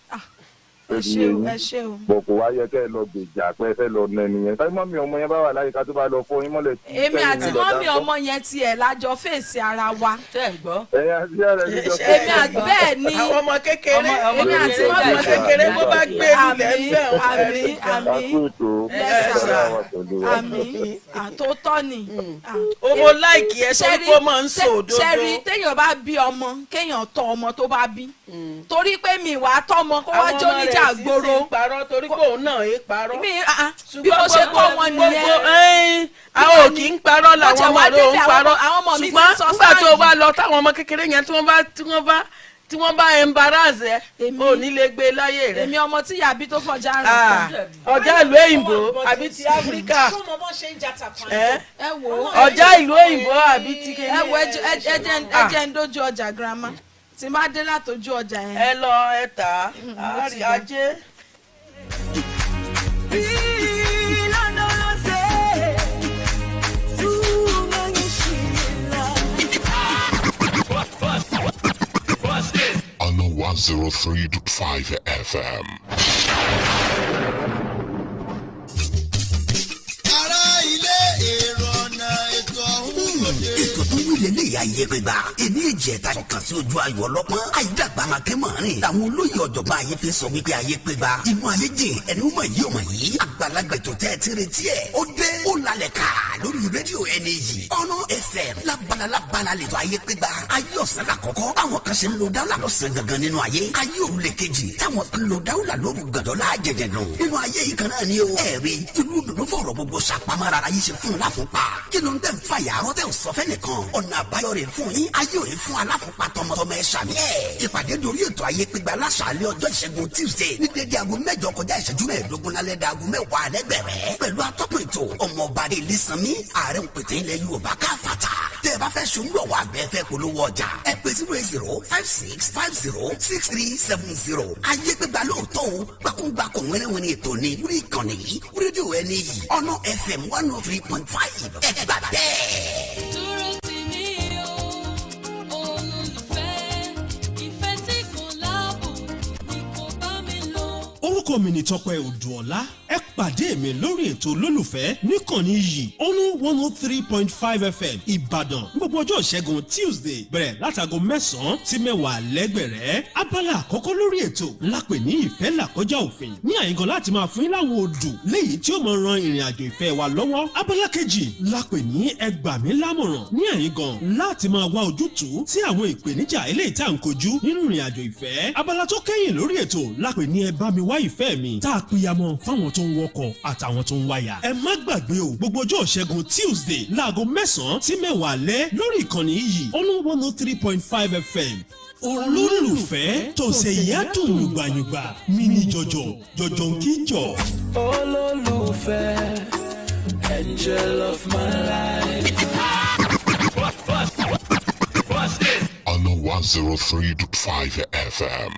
ẹ ṣé o. bọ̀ kò wá yẹ kẹ́ ẹ lọ gbèjà pé ẹ fẹ́ lọ nà nìyẹn táyé mọ́mí ọmọ yẹn bá wà láyìíká tó bá lọ fọ yín mọ́lẹ̀. èmi àti mọ́mí ọmọ yẹn tiẹ̀ lájọ fèsì ara wa. ẹ̀yin àti ẹ̀rẹ̀ níjọ fèsì. èmi àti bẹ́ẹ̀ ni àwọn ọmọ kékeré èmi àti mọ́mí ọmọ kékeré bó bá gbé nílẹ̀ ń bẹ̀ àmì àtótọ́ ni. owó láìkì ẹ sọ pé ó máa ń sọ òdodo. ṣẹ́rí téèyàn bá bí ọmọ kéèyàn tọ́ ọmọ tó bá bí torí pé mi wàá tọ́mọ kó wá jó níjà gbòòrò. parọ́ torí pé òun náà é parọ́. bí mo ṣe kọ́ wọn nìyẹn. àwọn ò kì í parọ́ làwọn ọmọ rẹ̀ ò ń parọ́ ṣùgbọ́n nígbà tó bá lọ táwọn ọmọ kékeré yẹn tí wọ́n bá embarrass ẹ ò ní lè gbé láyé rẹ. èmi ọmọ tí yàbí tó fọjá rìn kan. ọjà ìlú òyìnbó àbí ti áfíríkà. ọjà ìlú òyìnbó àbí ti kéde. ẹ wo ẹ jẹ́ ń dójú ọjà girama tí má dé látọjú ọjà yẹn. ẹ lọ ẹ tà á ajé. On 103.5 FM. ètò tó wílé lè yà yé gbégbá èmi ìjẹta ọkàn sí ojú ayọ̀ ọlọ́pọ́n àyídàgbà máa kẹ́ mọ̀ rìn làwọn olóyè ọ̀jọ̀gbọ́n ayé fi sọ wípé ayé gbégbá inú ayé jìn ẹni ó mọ̀ yí ọmọ yìí àgbàlagbà tó tẹ́ ẹ ti retí ẹ̀ ó dé ó lálẹ́ ká lórí rédíò ẹni yìí ọ̀nà FM lábala lè tó ayé gbégbá ayé ọ̀sán àkọ́kọ́ àwọn kan ṣe ń lo dáwọ́là lọ́sàn gangan nínú ayé ayé òrùlé kejì táwọn kan lo dáwọ́là lóru gàdọ́ láàjẹjẹ nù nínú ayé yìí kan náà ni ó ẹ̀rí ìlú dùnú fọ̀rọ̀ gbogbo ṣàpamọ́ra ayé ṣe fún un láfúnpa kí ló ń tẹ̀ ń fa yàrá tẹ̀ ń sọ fẹ́ nìkan ọ̀nà àbáyọ rẹ̀ fún yín ayé òye fún aláfọ̀pá tọmọtọmọ ẹ̀ sàmì ẹ̀. ìpàdé dorí ètò ayé pípa láṣàlẹ̀ ọjọ́ ìṣẹ́gun Tuesday ní dédé aago 8 kọjá ìṣẹ́jú 15 lálẹ́ dá aago 10 alẹ́ bẹ̀rẹ̀ pẹ̀lú atọ́kùn ètò ọmọọba adé Ilésanmí ààrẹ òpètè ilẹ̀ Yorùbá káfàtà. tẹ́ ẹ bá fẹ́ ṣòwò wà gbẹ́ fẹ́ polówó ọjà ẹ pè 08056506370. ayé pípa lóòótọ́ o gbàkúngbàkùn wẹ́rẹ́wẹ́rẹ́ ètò ní orí ìkànnì yìí rédíò ẹni yìí ọ̀nà FM 103.5 ẹ gbà bẹ́ẹ̀. orúkọ mi ni Tọ́pẹ́ Odùọlá ẹ pàdé mi lórí ètò olólùfẹ́ níkànnì yìí ọ̀nà 103.5 FM Ìbàdàn gbogbo ọjọ́ ìṣẹ́gun Tuesday bẹ̀rẹ̀ látago 9 sí 10 lẹ́gbẹ̀rẹ́ abala àkọ́kọ́ lórí ètò ńlá pè ní ìfẹ́ làkọjá òfin ní àyíngàn láti máa fún yín láwọn odù léyìí tí ó máa ran ìrìn àjò ìfẹ́ wa lọ́wọ́ abala kejì la pè ní ẹ gbà mí lámọ̀ràn ní àyíngàn láti máa wá ojútùú sí àwọn ìpèníjà eléyìí tá à ń kojú nínú ìrìn àjò ìfẹ́ abala tó kẹ́yìn lórí ètò la pè ní ẹ bá mi wá ìfẹ́ mi tá a pìyàmọ́ fáwọn tó ń wọkọ̀ àtàwọn tó ń wáyà. ẹ má gbàgbé o gbogbo ọjọ́ ìṣẹ́gun Tuesday láago 9 sí 10 alẹ́ lórí ìkànnì yìí ọ̀nà 103.5 FM olólùfẹ́ tọ̀sẹ̀ yádùn yùgbàyùgbà mí ní jọjọ ń kíjọ. olólùfẹ́ angel of my life. On 103.5 FM.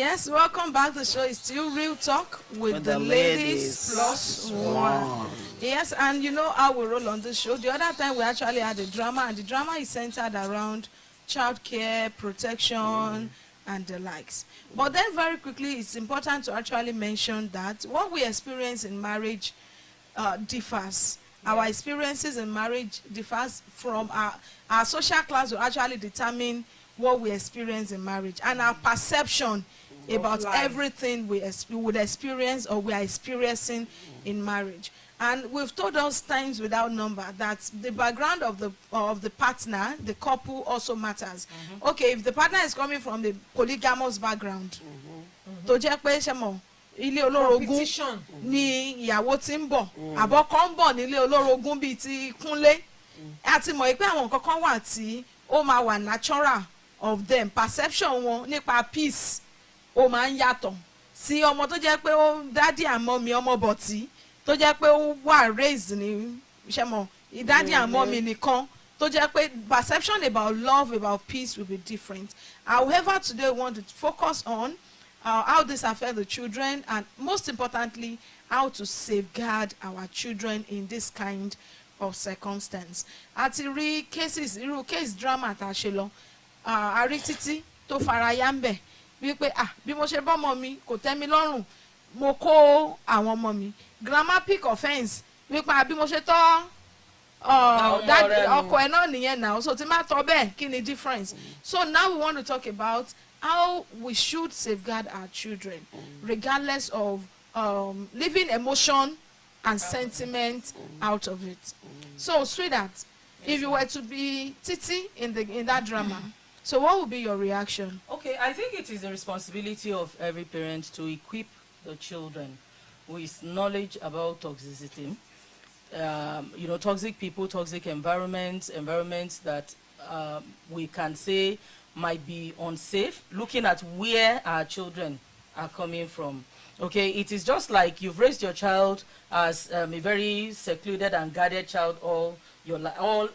Yes, welcome back. The show is still Real Talk with the ladies plus one. Yes, and you know how we roll on this show. The other time we actually had a drama, and the drama is centered around childcare, protection, and the likes. But then very quickly, it's important to actually mention that what we experience in marriage differs. Our experiences in marriage differs from our social class will actually determine what we experience in marriage, and our perception about everything we would experience or we are experiencing in marriage. And we've told us times without number that the background of the partner, the couple, also matters. Okay, if the partner is coming from the polygamous background, tó jẹ́ pé ṣé mọ̀ ilé olórogún ni ìyàwó tí ń bọ̀, àbọ̀kọ ń bọ̀ nílé olórogún bíi ti Kúnlé, a ti mọ̀ pé àwọn nǹkan kan wà tí ó máa wà natural of them, perception wọn nípa peace ó máa ń yàtọ̀ sí ọmọ tó jẹ́ pé ó daddy and mommy ọmọ bọ̀tí tó jẹ́ pé ó wà raised ní ṣé mọ̀ daddy and mommy nìkan, tó jẹ́ pé perception about love, about peace will be different. However, today we want to focus on how this affects the children, and most importantly, how to safeguard our children in this kind of circumstance. Àti rí cases, irú case drama tá a ṣe lọ, a rí Títí tó fara ya ń bẹ̀ wípé bí mo ṣe bọ́ ọmọ mi kò tẹ́ mi lọ́rùn, mo kó àwọn ọmọ mi. Grandma pick offence wípé bí mo ṣe tọ́ ọkọ ẹ̀ náà nìyẹn náà, so tí má tọ́ bẹ́ẹ̀ kí ni difference. So now we want to talk about how we should safeguard our children regardless of leaving emotion and sentiment out of it. So sweetheart, if you were to be Titi in that drama, so what would be your reaction? Okay, I think it is the responsibility of every parent to equip the children with knowledge about toxicity. Toxic people, toxic environments that we can say might be unsafe, looking at where our children are coming from. Okay, it is just like you've raised your child as a very secluded and guarded child all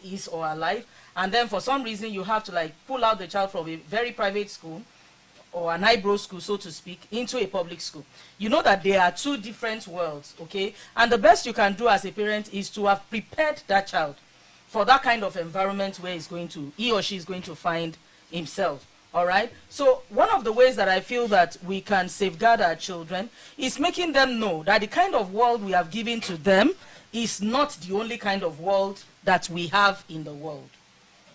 his or her life, and then for some reason you have to pull out the child from a very private school or an eyebrow school, so to speak, into a public school. You know that there are two different worlds, okay? And the best you can do as a parent is to have prepared that child for that kind of environment where he or she is going to find himself. All right, so one of the ways that I feel that we can safeguard our children is making them know that the kind of world we have given to them is not the only kind of world that we have in the world.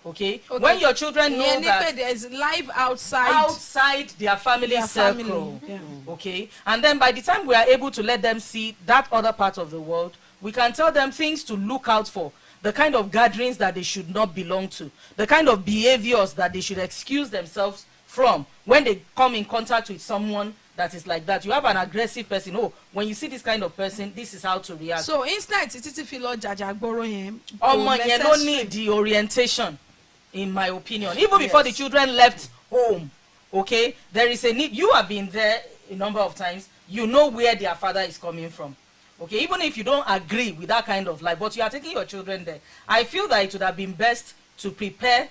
Okay? When your children know that there is life outside their family circle. Yeah. Okay, and then by the time we are able to let them see that other part of the world, we can tell them things to look out for, the kind of gatherings that they should not belong to, the kind of behaviors that they should excuse themselves from when they come in contact with someone that is like that. You have an aggressive person. When you see this kind of person, this is how to react. So instead, Titi filo jajagboro yẹn. Ọmọ yẹn ló need the orientation, in my opinion. Even before the children left home, okay, there is a need. You have been there a number of times. You know where their father is coming from. Okay, even if you don't agree with that kind of life, but you are taking your children there, I feel that it would have been best to prepare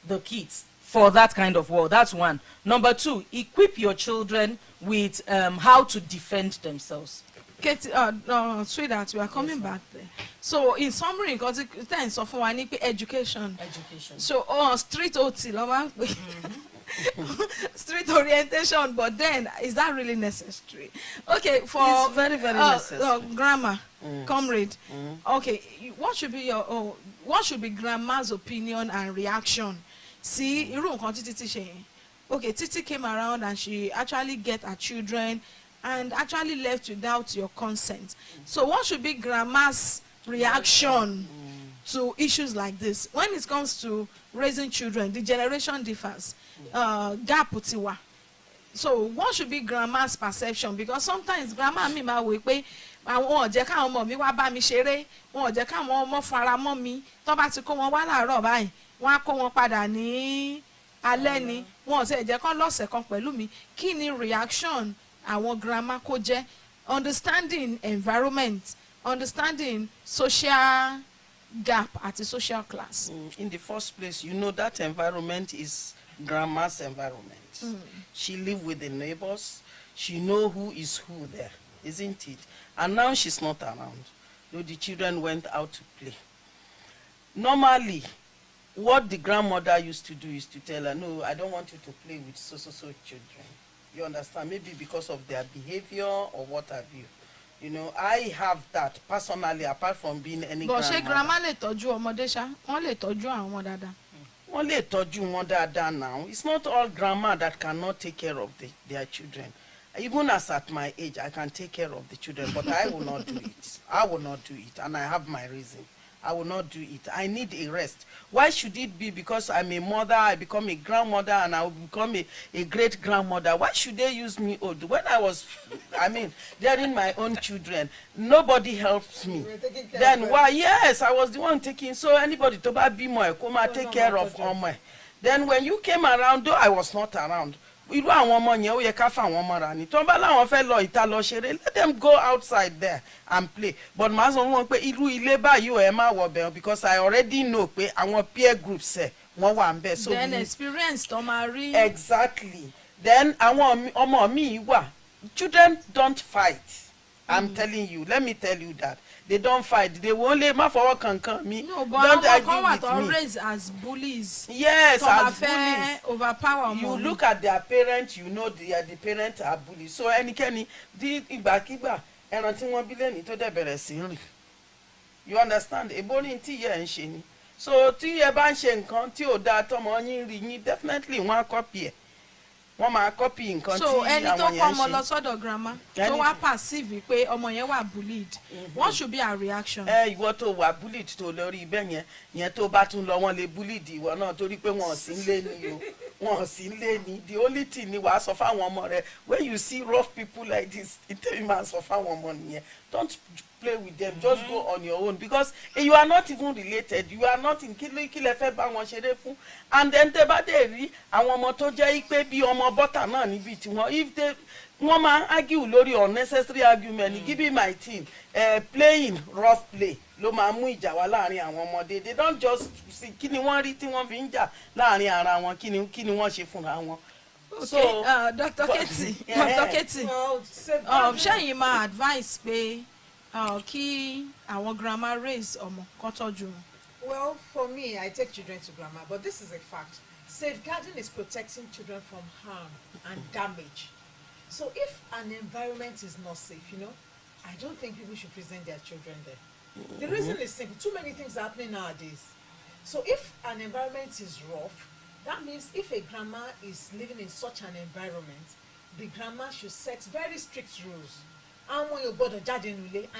the kids for that kind of world. That's one. Number two, equip your children with how to defend themselves. Kate, sweetheart, we are coming back there. So in summary, because it's of education. So street OT, street orientation, but then is that really necessary? Okay, for it's very necessary. Grandma, comrade. Okay, what should be grandma's opinion and reaction? See, okay, Titi came around and she actually get her children and actually left without your consent. So what should be grandma's reaction to issues like this? When it comes to raising children, the generation differs. Gap utiwa. So what should be grandma's perception? Because sometimes grandma mi ma wí pé àwọn jẹ́ káwọn ọmọ mi wá bá mi ṣeré, wọn jẹ́ káwọn ọmọ fara mọ́ mi, tó bá ti kó wọn wá láàárọ̀ báyìí, wọ́n á kó wọn padà ní alẹ́ ni, wọn ṣe jẹ́ kán lọ́sẹ̀ kan pẹ̀lú mi. Kí ni reaction àwọn grandma kó jẹ́? Understanding environment, understanding social gap at the social class. In the first place, you know that environment is grandma's environment. She live with the neighbors. She know who is who there, isn't it? And now she's not around. So the children went out to play. Normally, what the grandmother used to do is to tell her, no, I don't want you to play with so children. You understand? Maybe because of their behavior or what have you. You know, I have that personally, apart from being any grandmother. But she grandma le tọ́jú ọmọdé ṣá, wọ́n lè tọ́jú àwọn dáadáa. Wọ́n lè tọ́jú wọn dáadáa now. It's not all grandma that cannot take care of their children. Even as at my age, I can take care of the children, but I will not do it. I will not do it, and I have my reason. I will not do it. I need a rest. Why should it be because I'm a mother, I become a grandmother, and I will become a great grandmother? Why should they use me old? When I was, during my own children, nobody helped me. Then why? Yes, I was the one taking. So anybody to buy be more, come and take care of Oma. Then when you came around, though I was not around. Irú àwọn ọmọ yẹn ó yẹ ká fà wọ́n mọ́ra ni tó ń bá láwọn fẹ́ lọ ìta lọ ṣeré, let them go outside there and play. But màá sọ wọ́n pé irú ilé báyìí ò ẹ má wọ bẹ̀ because I already know pé àwọn peer groups ẹ̀ wọ́n wà ń bẹ̀. So then experience tó máa rí. Exactly. Then àwọn ọmọ mi wà. Children don't fight. I'm telling you. Let me tell you that. They don't fight. They will only ma fọwọ́ kankan mi. No, but don't always as bullies. Yes, as bullies. Overpower you look at their parents, you know the parents are bullies. So ẹnikẹ́ni di ìgbàkígbà ẹran tí wọ́n bí lẹ́ni tó dẹ̀ bẹ̀rẹ̀ sí rìn. You understand? Ebóni tí yẹ ń ṣe ni. So tí ẹ bá ń ṣe nǹkan tí ò dáa tọmọ yín rí yín definitely wọ́n á copy ẹ̀. Wọ́n máa copy nǹkan tí àwọn yẹn ń ṣe. So ẹni tó kọ́ ọmọ lọ sọ́dọ̀ grandma tó wá perceive pé ọmọ yẹn wà bullied, what should be our reaction? Ìwọ tó wà bullied tó lórí ibẹ̀ yẹn tó bá tún lọ wọ́n lè bullied ìwọ náà torí pé wọ́n sì ń lé ní o wọ́n sì ń lé ní. The only thing ni wàá sọ fáwọn ọmọ rẹ when you see rough people like this ìtẹ̀wé máa sọ fáwọn ọmọ nìyẹn don't play with them, just go on your own because you are not even related, you are not in kí lẹ fẹ́ bá wọn ṣeré fún. And then tẹ́ bá dé rí àwọn ọmọ tó jẹ́ pé bí ọmọ bọ́tà náà níbi tiwọn if they wọ́n máa argue lórí unnecessary argument give me my team playing rough play ló máa mú ìjà wá láàrin àwọn ọmọdé. They don't just see kí ni wọ́n rí tí wọ́n fi ń jà láàrin ara wọn kí ni wọ́n ṣe fúnra wọn. Okay, Dr. Katie, ṣẹ́yìn máa advice pé kí àwọn grandma raise ọmọ kan tọ́jú wọn. Well, for me, I take children to grandma, but this is a fact. Safeguarding is protecting children from harm and damage. So if an environment is not safe, I don't think people should present their children there. The reason is simple. Too many things are happening nowadays. So if an environment is rough, that means if a grandma is living in such an environment, the grandma should set very strict rules. And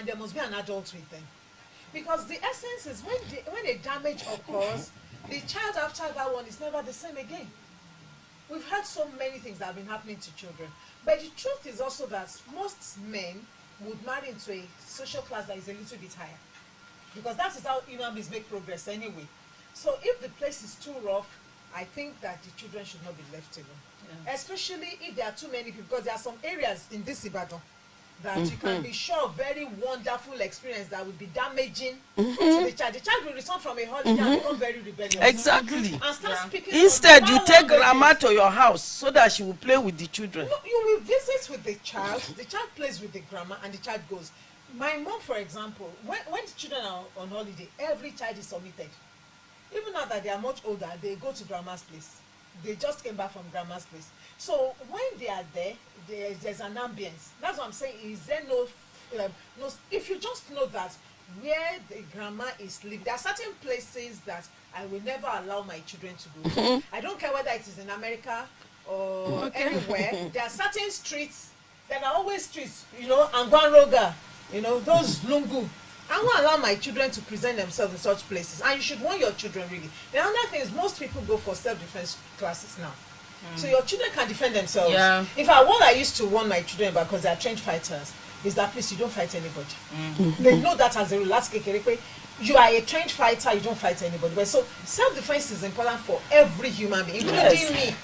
there must be an adult with them. Because the essence is when a damage occurs, the child after that one is never the same again. We've had so many things that have been happening to children. But the truth is also that most men would marry into a social class that is a little bit higher. Because that is how human beings make progress anyway. So if the place is too rough, I think that the children should not be left alone. Yeah. Especially if there are too many people, because there are some areas in this Ibadan that you can be sure of very wonderful experience that will be damaging to the child. The child will return from a holiday and become very rebellious. Exactly. And start speaking. Instead, you take grandma to your house so that she will play with the children. No, you will visit with the child plays with the grandma, and the child goes. My mom, for example, when the children are on holiday, every child is submitted. Even now that they are much older, they go to grandma's place. They just came back from grandma's place. So when they are there, there's an ambience. That's what I'm saying. Is there no, if you just know that where the grandma is living, there are certain places that I will never allow my children to go. I don't care whether it is in America or anywhere. There are certain streets that are always streets, Angwanroga, those Lungu. I won't allow my children to present themselves in such places. And you should warn your children, really. The other thing is most people go for self-defense classes now. So your children can defend themselves. Yeah. In fact, what I used to warn my children about, because they are trained fighters, is that please, you don't fight anybody. They know that as a rule. You are a trained fighter, you don't fight anybody. But so self-defense is important for every human being, including me.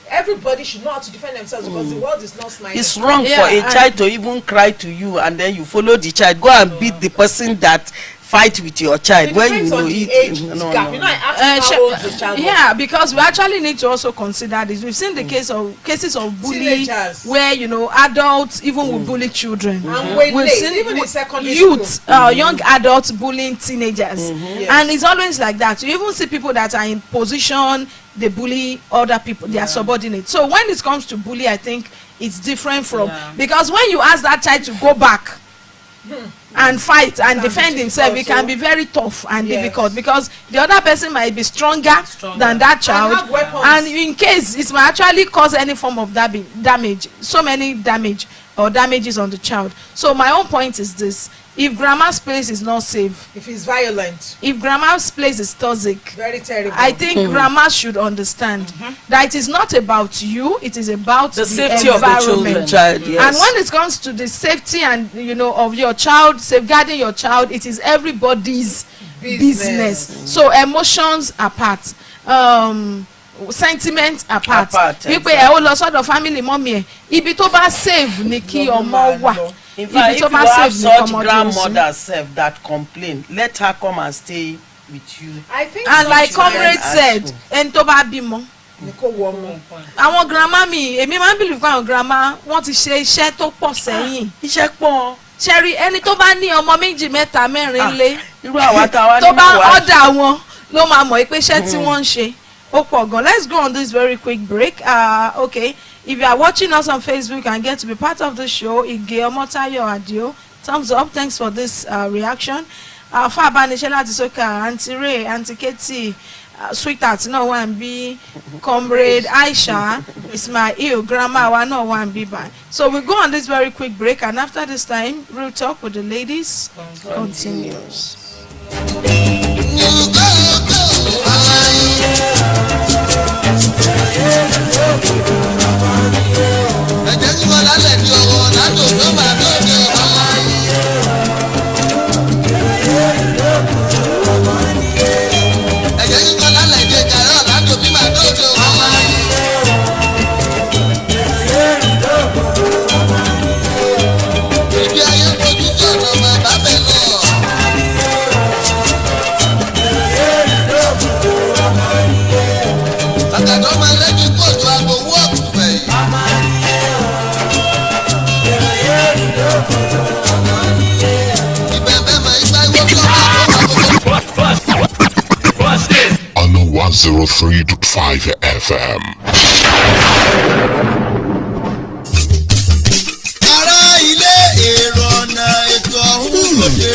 Everybody should know how to defend themselves because the world is not smiling. It's wrong for a child to even cry to you and then you follow the child. Go and beat the person that fight with your child when you know it. it. You know, I asked how old the child yeah, because we actually need to also consider this. We've seen the cases of bullying where adults even will bully children. We've seen even in secondary youth, young adults bullying teenagers, and it's always like that. You even see people that are in position, they bully other people, they are subordinates. So when it comes to bully, I think it's different from because when you ask that child to go back and fight and defend himself, it can be very tough and difficult because the other person might be stronger than that child, and in case it might actually cause any form of damage, so many damage or damages on the child. So my own point is this: if grandma's place is not safe, if he's violent, if grandma's place is toxic, very terrible, I think grandma should understand that it is not about you, it is about the safety environment. of the child. And when it comes to the safety and of your child, safeguarding your child, it is everybody's business. So emotions apart, sentiment apart. Wípé ẹ ó lọ sọ́dọ̀ family mọ́mí ẹ̀, ibi tó bá save ni kí ọmọ wà. In fact, if you have such grandmothers that complain, let her come and stay with you. I think and like comrade said, ẹni tó bá bímọ. Àwọn grandma mi, èmi máa ń believe pé àwọn grandma wọ́n ti ṣe iṣẹ́ tó pọ̀ sẹ́yìn. Iṣẹ́ pọ̀. Ṣẹ́rí ẹni tó bá ní ọmọ méjì mẹ́ta mẹ́rin lé. Irú àwa táwa ní tó bá ọ̀dà wọn ló máa mọ̀ pé iṣẹ́ tí wọ́n ń ṣe. Let's go on this very quick break. Okay, if you are watching us on Facebook and get to be part of the show, Ige Omotayo Adio, thumbs up. Thanks for this reaction. Fabanishe láti Soka, Auntie Ray, Auntie Katie, Sweetheart, no one be, Comrade Aisha, Ismail, Grandma, one no one be by. So we go on this very quick break, and after this time, Real Talk with the ladies continues. On 103.5 FM.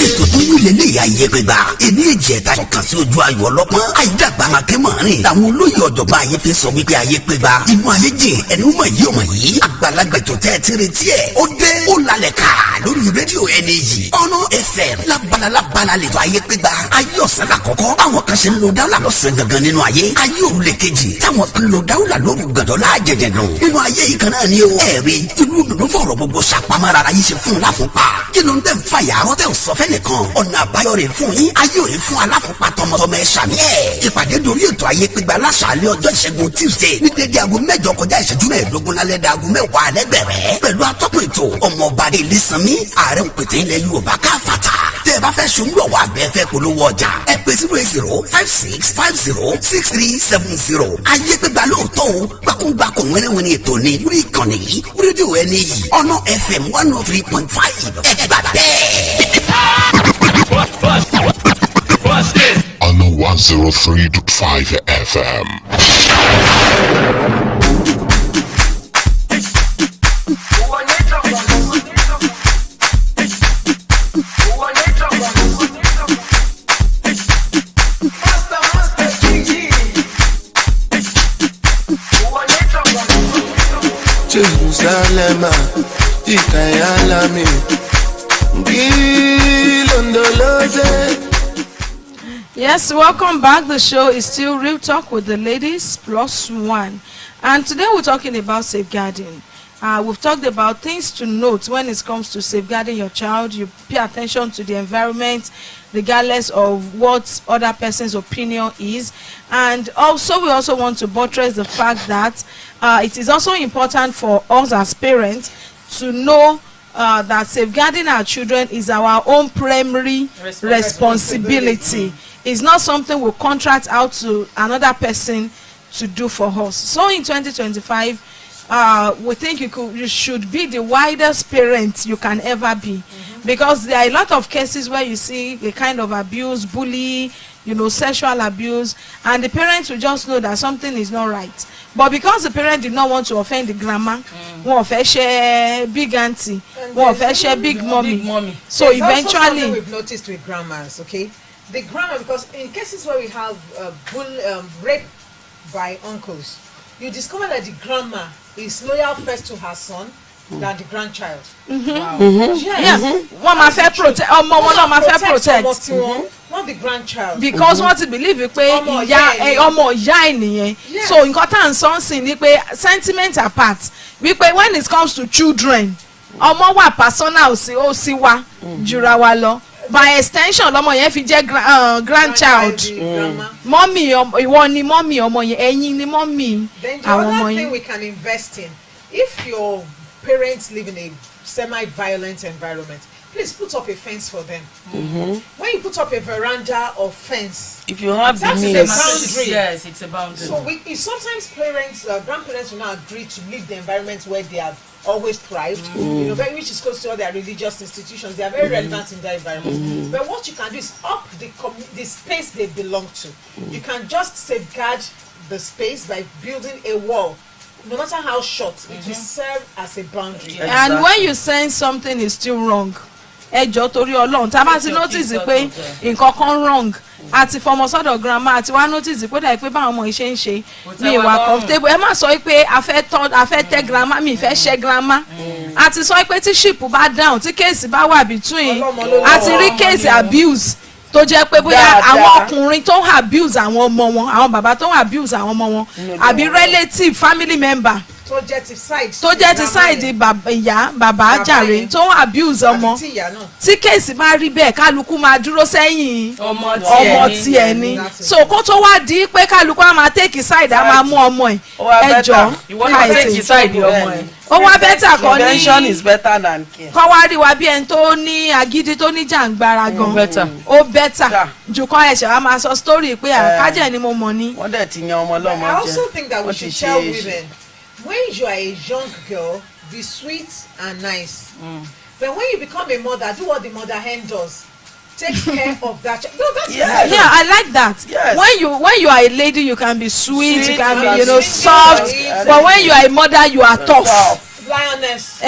ètò tó wù lélẹ̀ yà yẹ pé gbà èmi èjì ẹ̀ta kàn sí ojú ayọ̀ ọlọ́pọ́n àyídàgbà máa ké mọ̀rin làwọn olóyè ọ̀jọ̀gbọ́n ayé fi sọ wípé ayé pé gbà inú ayé jìn ẹni ó mọ̀ yìí ọmọ yìí àgbàlagbà tó tẹ́ ẹ ti retí ẹ̀ ó dé ó lalẹ̀ ká lórí rédíò ẹni yìí ọ̀nà FM lábala lè tó ayé pé gbà ayé ọ̀sán lákọ̀ọ́kọ́ àwọn kan ṣe ń lo dáwùlà lọ́sàn gangan nínú ayé ayé òrùlé kejì táwọn kan lo dáwùlà lóru gàdọ́ láàjẹjẹ nù nínú ayé yìí kan náà ni ó ẹ̀rí ìlú dùnú fọ̀rọ̀ gbogbo sàpamọ́ra ara yìí ṣe fún un láfọ̀pá kí ló ń tẹ̀ ń fàyà àwọn tẹ̀ ń sọ fẹ́ nìkan ọ̀nà àbáyọ rẹ̀ fún yín ayé òye fún aláfọ̀pá tọmọtọmọ ẹ̀ sàmì ẹ̀ ìpàdé dorí ètò ayé pípa lásàálẹ̀ ọjọ́ ìṣẹ́gun Tuesday ní dédé aago 8 kọjá ìṣẹ́jú 15 lálẹ́ dá aago 10 lẹ́gbẹ̀rẹ́ pẹ̀lú atọ́kùn ètò ọmọọba Ilésànmí ààrẹ òpètè ilẹ̀ Yorùbá káfàtà tẹ́ ẹ bá fẹ́ ṣòwúrọ̀ wà bẹ́ẹ̀ fẹ́ polówó ọjà ẹ pè 08056506370 ayé pípa lóòótọ́ o gbàkúngbàkùn wẹ́rẹ́wẹ́rẹ́ ètò ní lórí ìkànnì yìí rédíò ẹni yìí ọ̀nà FM 103.5 ẹ gbà bẹ́ẹ̀. On 103.5 FM. Jerusalem, Ikayalami, Gilondoloze. Yes, welcome back. The show is still Real Talk with the ladies +1. And today we're talking about safeguarding. We've talked about things to note when it comes to safeguarding your child. You pay attention to the environment, regardless of what other person's opinion is. And also, we also want to buttress the fact that it is also important for us as parents to know that safeguarding our children is our own primary responsibility. It's not something we'll contract out to another person to do for us. So in 2025, we think you should be the widest parent you can ever be, because there are a lot of cases where you see a kind of abuse, bully, sexual abuse, and the parents will just know that something is not right. But because the parent did not want to offend the grandma, won't share big auntie, won't share big mommy. So there's eventually, also something we've noticed with grandmas, okay? The grandma, because in cases where we have rape by uncles, you discover that the grandma is loyal first to her son than the grandchild. Wow. Yes. One ma fẹ́ protect not the grandchild. Because what to believe pé ọmọ ìyá ènìyàn. So nǹkan tá n sọ nsìn ni pé sentiment apart, wípé when it comes to children, ọmọ wa personal ó sí wa jura wa lọ. By extension lọmọ yẹn fi jẹ́ grandchild. Mommy ìwọ ni mommy ọmọ yẹn, ẹ̀yin ni mommy àwọn ọmọ yẹn. Then the other thing we can invest in, if your parents live in a semi-violent environment, please put up a fence for them. When you put up a veranda or fence, if you have the means, a boundary. Yes, it's a boundary. So sometimes parents, grandparents will not agree to leave the environment where they have always thrived, which is close to all their religious institutions. They are very relevant in their environment. But what you can do is up the space they belong to. You can just safeguard the space by building a wall. No matter how short, it will serve as a boundary. Exactly. And when you sense something is still wrong, ẹjọ́ torí Ọlọ́run tá bá ti notice pé nǹkan kan wrong, àti fọmọ sọ́dọ̀ grandma àti wá notice pé dà pé báwọn ọmọ iṣẹ́ ń ṣe mi ìwà comfortable, ẹ má sọ pé a fẹ́ tẹ grandma, mi fẹ́ ṣe grandma. àti sọ pé tí ship bá down, tí case bá wà between, àti rí case abuse tó jẹ́ pé bóyá àwọn ọkùnrin tó ń abuse àwọn ọmọ wọn, àwọn bàbá tó ń abuse àwọn ọmọ wọn, àbí relative family member tó jẹ́ ti side ìyá bàbá jàre tó ń abuse ọmọ, tí kéèsì bá rí bẹ́ẹ̀ kálukú máa dúró sẹ́yìn ọmọ tiẹ̀ ni. So kó tó wá di pé kálukú á máa take side, á máa mú ọmọ ẹ̀ ẹjọ́ káìtì ó wá bẹ́tà kọ́ ní prevention is better than care. kọ́ wá rí wa bí ẹni tó ní agídí tó ní jàǹgbara gan ó bẹ́tà jù kọ́ ẹ̀ṣẹ̀ wa máa sọ story pé àkájẹ́ ni mo mọ̀ ní. wọ́n dẹ̀ ti yan ọmọ ọlọ́mọ jẹ. I also think that we should tell women, when you are a young girl, be sweet and nice. But when you become a mother, do what the mother hen does. Take care of that child. No, that's yeah, I like that. Yes. When you are a lady, you can be sweet, you can be soft. But when you are a mother, you are tough. Lioness.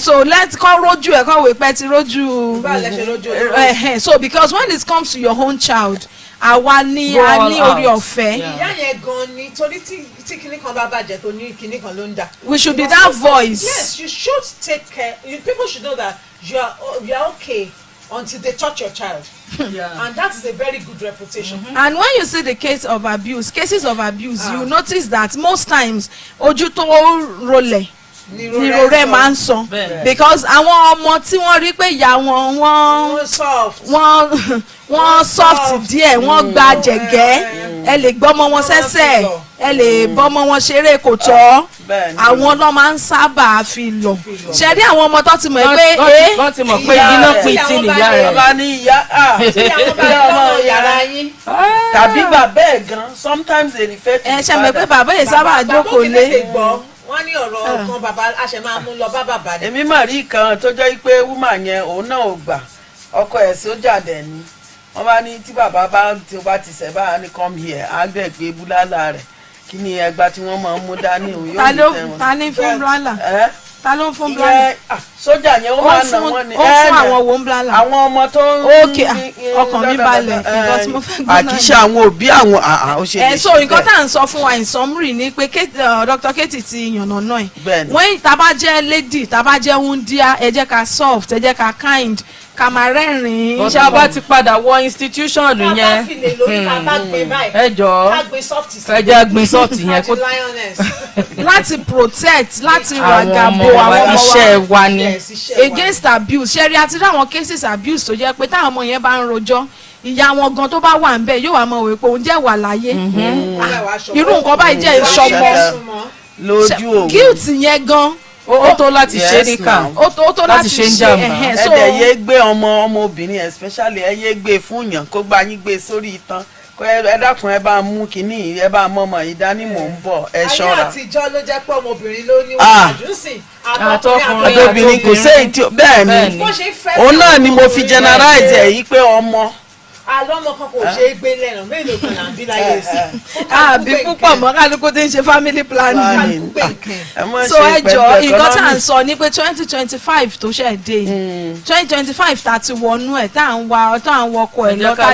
So let's call roju e call we peti roju. So because when it comes to your own child, àwa ni orí ọ̀fẹ́. Ìyá yẹn gan ni torí tí kinní kan bá bàjẹ́ tó ní kinní kan ló ń dà. We should be that voice. Yes, you should take care. People should know that you are okay until they touch your child. And that is a very good reputation. And when you see the cases of abuse, you notice that most times ojú tó rolẹ̀ nírò rẹ̀ máa ń sàn, because àwọn ọmọ tí wọ́n rí pé ìyá wọ́n soft díẹ̀, wọ́n gba jẹ̀gẹ́, ẹ lè gbọ́mọ wọn sẹ́sẹ̀, ẹ lè bọ́mọ wọn ṣeré kò tọ́, àwọn náà máa ń sábà fi lọ. ṣe rí àwọn ọmọ tó ti mọ̀ pé wọ́n ti mọ̀ pé iná pin tí nìyá rẹ̀. bàbá ní ìyá ọmọ yàrá yín tàbí bàbá ẹ̀ gan sometimes they refer to. ẹ ṣe mọ̀ pé bàbá yìí sábà jókòó lé. wọ́n ní ọ̀rọ̀ kan bàbá àṣẹ máa mú lọ bá bàbá ni. èmi mà rí kan tó jẹ́ pé woman yẹn òun náà ò gbà, ọkọ ẹ̀ sójà dẹ̀ ni wọ́n bá ní tí bàbá bá ti sẹ̀ bá ní come here á gbẹ̀ gbé búlálà rẹ̀ kí ni ẹgbà tí wọ́n máa ń mú dání òun yóò ní tẹ̀wọ̀n. ta ní fún blala ta ló ń fún blala. sójà yẹn ó máa nà wọ́n ni. ó fún àwọn wo ń blala. àwọn ọmọ tó ń ọkàn mi balẹ̀ nǹkan tí mo fẹ́ gbọ́ náà. àkíṣe àwọn òbí àwọn ó ṣe lè ṣe bẹ́ẹ̀. so nǹkan tá à ń sọ fún wa in summary ni pé Dr. Katie ti yànnà náà ẹ̀ when tá bá jẹ́ lady tá bá jẹ́ wúndíá ẹ jẹ́ ká soft ẹ jẹ́ ká kind ká máa rẹ́rìn-ín. ọ̀sẹ̀ bá ti padà wọ institution yẹn ẹ jọ ẹ jẹ́ gbin soft yẹn kó láti protect láti ràgàbò àwọn iṣẹ́ wa ni against abuse. ṣẹ́rí àti ráwọn cases abuse tó jẹ́ pé táwọn ọmọ yẹn bá ń rojọ́ ìyá wọn gan tó bá wà ń bẹ̀ yóò wá mọ̀ wí pé òun jẹ́ wà láyé irú nǹkan báyìí jẹ́ ìṣọmọ lójú òun guilt yẹn gan ó tó láti ṣe níkà ó tó láti ṣe ń ṣe jàmbá. ẹ̀dẹ̀ yé gbé ọmọbìnrin especially ẹ yé gbé fún yàn kó gba yín gbé sórí itan kó ẹ dákun ẹ bá mú kínní ẹ bá mọmọ ìdánimọ̀ ń bọ̀ ẹ ṣọ́ra. ayé àtijọ́ ló jẹ́ pé ọmọbìnrin ló ní wọ́n àjùsìn àtọkùnrin kò séyìí tí bẹ́ẹ̀ ni òun náà ni mo fi generalize ẹ̀ yí pé ọmọ. alọ́mọ kan kò ṣe é gbé lẹ́nu mélòó kan là ń bí láyé sí. àbí púpọ̀ mọ́ kálukú tí ń ṣe family planning. so ẹ jọ nǹkan tá à ń sọ ní pé 2025 tó ṣẹ̀ dé 2025 tá a ti wọnú ẹ̀ tá à ń wọkọ̀ ẹ̀ lọ́ka.